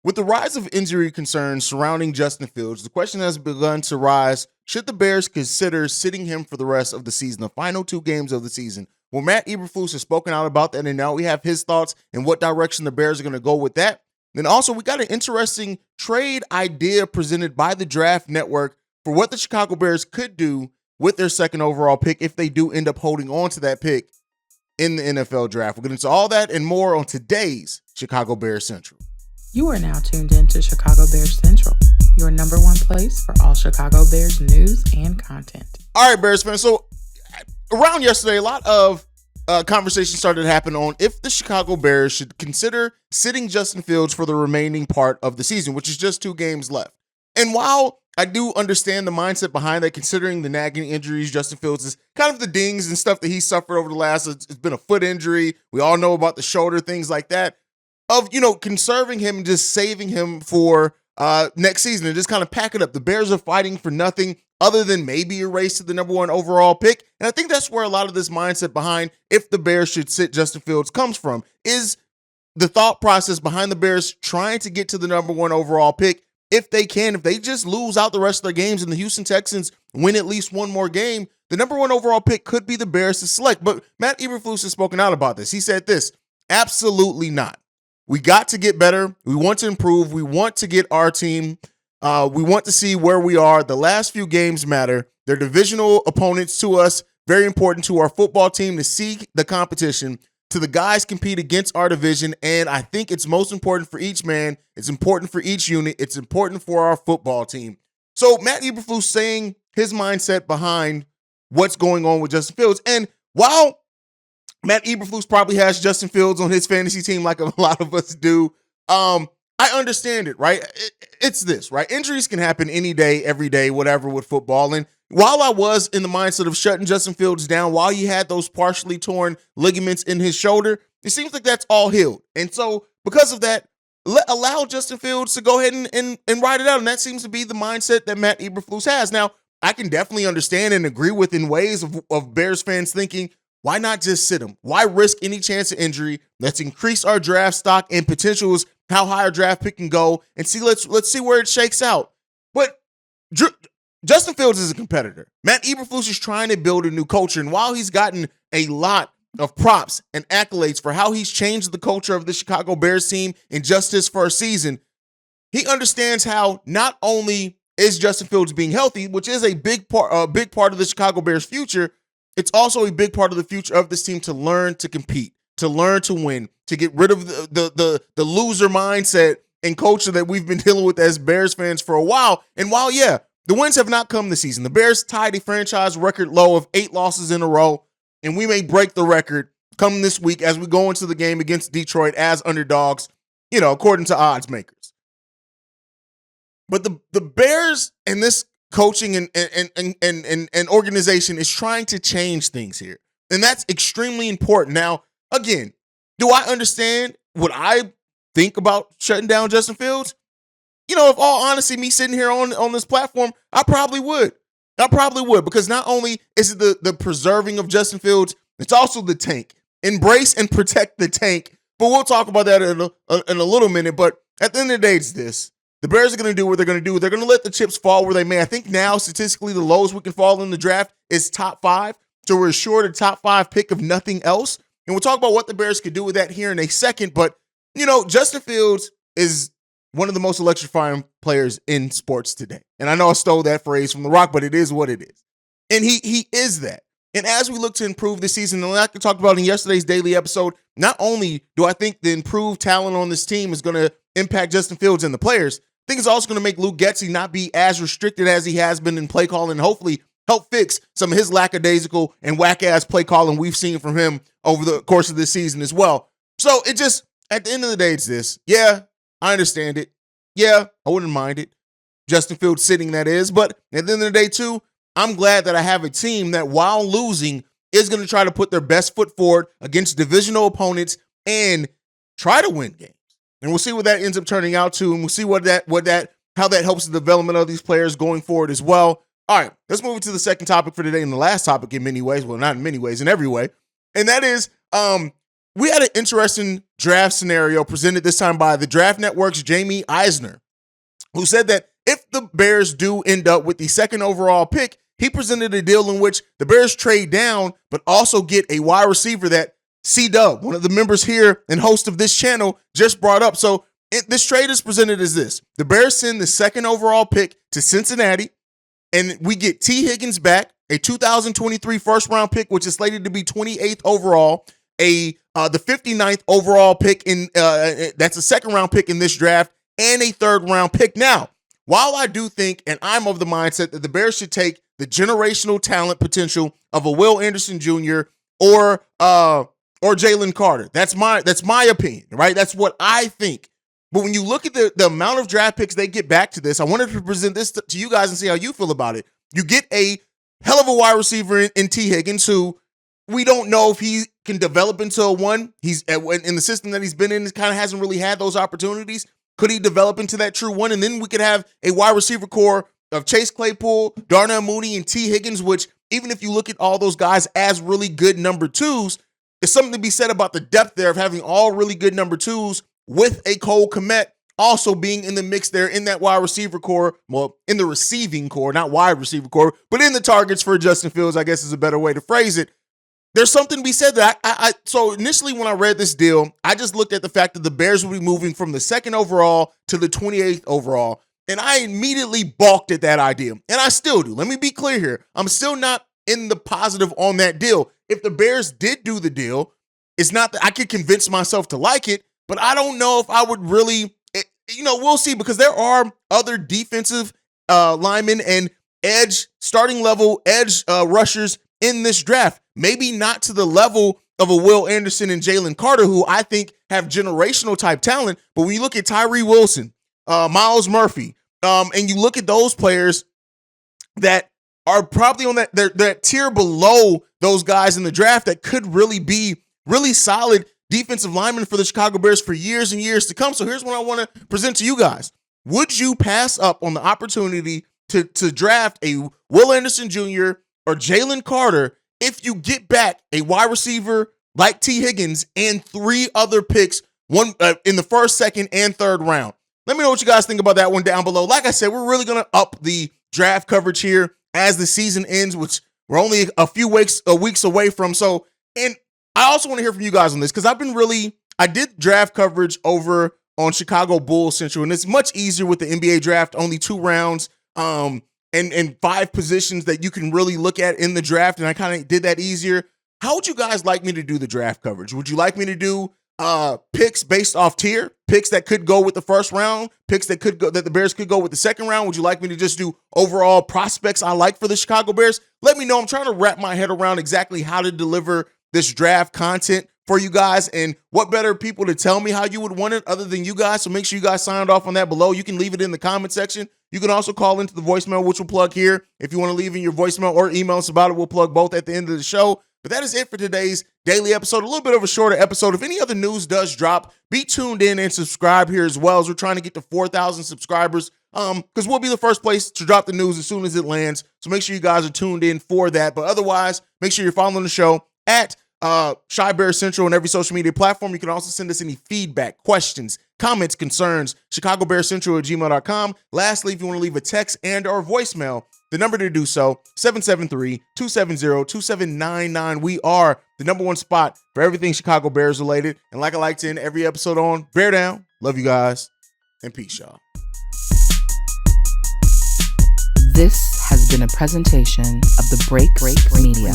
With the rise of injury concerns surrounding Justin Fields, the question has begun to rise, should the Bears consider sitting him for the rest of the season, the final 2 games of the season? Well, Matt Eberflus has spoken out about that, and now we have his thoughts and what direction the Bears are going to go with that. Then also, we got an interesting trade idea presented by the Draft Network for what the Chicago Bears could do with their second overall pick if they do end up holding on to that pick in the NFL draft. We'll get into all that and more on today's Chicago Bears Central. You are now tuned in to Chicago Bears Central, your number one place for all Chicago Bears news and content. All right, Bears fans. So around yesterday, a lot of conversation started to happen on if the Chicago Bears should consider sitting Justin Fields for the remaining part of the season, which is just 2 games left. And while I do understand the mindset behind that, considering the nagging injuries, Justin Fields is kind of the dings and stuff that he suffered over the last, it's been a foot injury. We all know about the shoulder, things like that. Of, conserving him and just saving him for next season and just kind of pack it up. The Bears are fighting for nothing other than maybe a race to the number 1 overall pick. And I think that's where a lot of this mindset behind if the Bears should sit Justin Fields comes from, is the thought process behind the Bears trying to get to the number 1 overall pick. If they just lose out the rest of their games and the Houston Texans win at least one more game, the number 1 overall pick could be the Bears to select. But Matt Eberflus has spoken out about this. He said this, absolutely not. We got to get better. We want to improve. We want to get our team. We want to see where we are. The last few games matter. They're divisional opponents to us. Very important to our football team to see the competition, to the guys compete against our division. And I think it's most important for each man. It's important for each unit. It's important for our football team. So Matt Eberflus saying his mindset behind what's going on with Justin Fields. And while Matt Eberflus probably has Justin Fields on his fantasy team like a lot of us do, I understand it, right? It's this, right? Injuries can happen any day, every day, whatever with football. And while I was in the mindset of shutting Justin Fields down, while he had those partially torn ligaments in his shoulder, it seems like that's all healed. And so because of that, allow Justin Fields to go ahead and ride it out. And that seems to be the mindset that Matt Eberflus has. Now, I can definitely understand and agree with in ways of Bears fans thinking, why not just sit him? Why risk any chance of injury? Let's increase our draft stock and potentials, how high our draft pick can go, and see. Let's see where it shakes out. But Justin Fields is a competitor. Matt Eberflus is trying to build a new culture, and while he's gotten a lot of props and accolades for how he's changed the culture of the Chicago Bears team in just his first season, he understands how not only is Justin Fields being healthy, which is a big part of the Chicago Bears' future, it's also a big part of the future of this team to learn to compete, to learn to win, to get rid of the loser mindset and culture that we've been dealing with as Bears fans for a while. And while, yeah, the wins have not come this season, the Bears tied a franchise record low of 8 losses in a row, and we may break the record come this week as we go into the game against Detroit as underdogs, according to odds makers. But the Bears and this coaching and organization is trying to change things here. And that's extremely important. Now, again, do I understand what I think about shutting down Justin Fields? If all honesty, me sitting here on this platform, I probably would. Because not only is it the preserving of Justin Fields, it's also the tank. Embrace and protect the tank. But we'll talk about that in a little minute. But at the end of the day, it's this. The Bears are going to do what they're going to do. They're going to let the chips fall where they may. I think now, statistically, the lowest we can fall in the draft is top 5. So we're assured a top 5 pick of nothing else. And we'll talk about what the Bears could do with that here in a second. But, Justin Fields is one of the most electrifying players in sports today. And I know I stole that phrase from The Rock, but it is what it is. And he is that. And as we look to improve this season, and like I talked about in yesterday's daily episode, not only do I think the improved talent on this team is going to impact Justin Fields and the players, I think it's also going to make Luke Getsy not be as restricted as he has been in play calling, and hopefully help fix some of his lackadaisical and whack-ass play calling we've seen from him over the course of this season as well. So it just, at the end of the day, it's this. Yeah, I understand it. Yeah, I wouldn't mind it. Justin Fields sitting, that is. But at the end of the day, too, I'm glad that I have a team that, while losing, is going to try to put their best foot forward against divisional opponents and try to win games. And we'll see what that ends up turning out to, and we'll see how that helps the development of these players going forward as well. All right, let's move to the second topic for today, and the last topic in many ways. Well, not in many ways, in every way. And that is we had an interesting draft scenario presented this time by the Draft Network's Jamie Eisner, who said that if the Bears do end up with the second overall pick, he presented a deal in which the Bears trade down, but also get a wide receiver that C-Dub, one of the members here and host of this channel, just brought up. So this trade is presented as this. The Bears send the second overall pick to Cincinnati, and we get T. Higgins back, a 2023 first-round pick, which is slated to be 28th overall, the 59th overall pick, that's a second-round pick in this draft, and a third-round pick. Now, while I do think, and I'm of the mindset that the Bears should take the generational talent potential of a Will Anderson Jr. or Jalen Carter, that's my opinion, right? That's what I think. But when you look at the amount of draft picks they get back to this, I wanted to present this to you guys and see how you feel about it. You get a hell of a wide receiver in T. Higgins, who we don't know if he can develop into a one. He's in the system that he's been in, kind of hasn't really had those opportunities. Could he develop into that true one? And then we could have a wide receiver core of Chase Claypool, Darnell Mooney, and T. Higgins, which even if you look at all those guys as really good number twos, there's something to be said about the depth there of having all really good number twos with a Cole Kmet also being in the mix there in that wide receiver core, well, in the receiving core, not wide receiver core, but in the targets for Justin Fields, I guess is a better way to phrase it. There's something to be said that so initially when I read this deal, I just looked at the fact that the Bears would be moving from the second overall to the 28th overall, and I immediately balked at that idea, and I still do. Let me be clear here. I'm still not in the positive on that deal. If the Bears did do the deal, it's not that I could convince myself to like it, but I don't know if I would really, we'll see, because there are other defensive linemen and starting level edge rushers in this draft. Maybe not to the level of a Will Anderson and Jalen Carter, who I think have generational type talent. But when you look at Tyree Wilson, Miles Murphy, and you look at those players that are probably on that tier below those guys in the draft that could really be really solid defensive linemen for the Chicago Bears for years and years to come. So here's what I want to present to you guys. Would you pass up on the opportunity to draft a Will Anderson Jr. or Jalen Carter if you get back a wide receiver like T. Higgins and 3 other picks, one in the first, second, and third round? Let me know what you guys think about that one down below. Like I said, we're really going to up the draft coverage here as the season ends, which we're only a few weeks away from. So, and I also want to hear from you guys on this, because I did draft coverage over on Chicago Bulls Central, and it's much easier with the NBA draft, only 2 rounds, and 5 positions that you can really look at in the draft, and I kind of did that easier. How would you guys like me to do the draft coverage? Would you like me to do picks based off tier, picks that could go with the first round, picks that the Bears could go with the second round? Would you like me to just do overall prospects I like for the Chicago Bears? Let me know. I'm trying to wrap my head around exactly how to deliver this draft content for you guys, and what better people to tell me how you would want it other than you guys. So make sure you guys signed off on that below. You can leave it in the comment section. You can also call into the voicemail, which we'll plug here. If you want to leave in your voicemail or email us about it, we'll plug both at the end of the show. But that is it for today's daily episode. A little bit of a shorter episode. If any other news does drop, be tuned in and subscribe here as well, as we're trying to get to 4,000 subscribers. Because we'll be the first place to drop the news as soon as it lands. So make sure you guys are tuned in for that. But otherwise, make sure you're following the show at Shy Bear Central on every social media platform. You can also send us any feedback, questions, comments, concerns, chicagobearcentral@gmail.com. Lastly, if you want to leave a text and or voicemail, the number to do so, 773-270-2799. We are the #1 spot for everything Chicago Bears related. And like I like to end every episode on, bear down. Love you guys, and peace, y'all. This has been a presentation of the Break Media.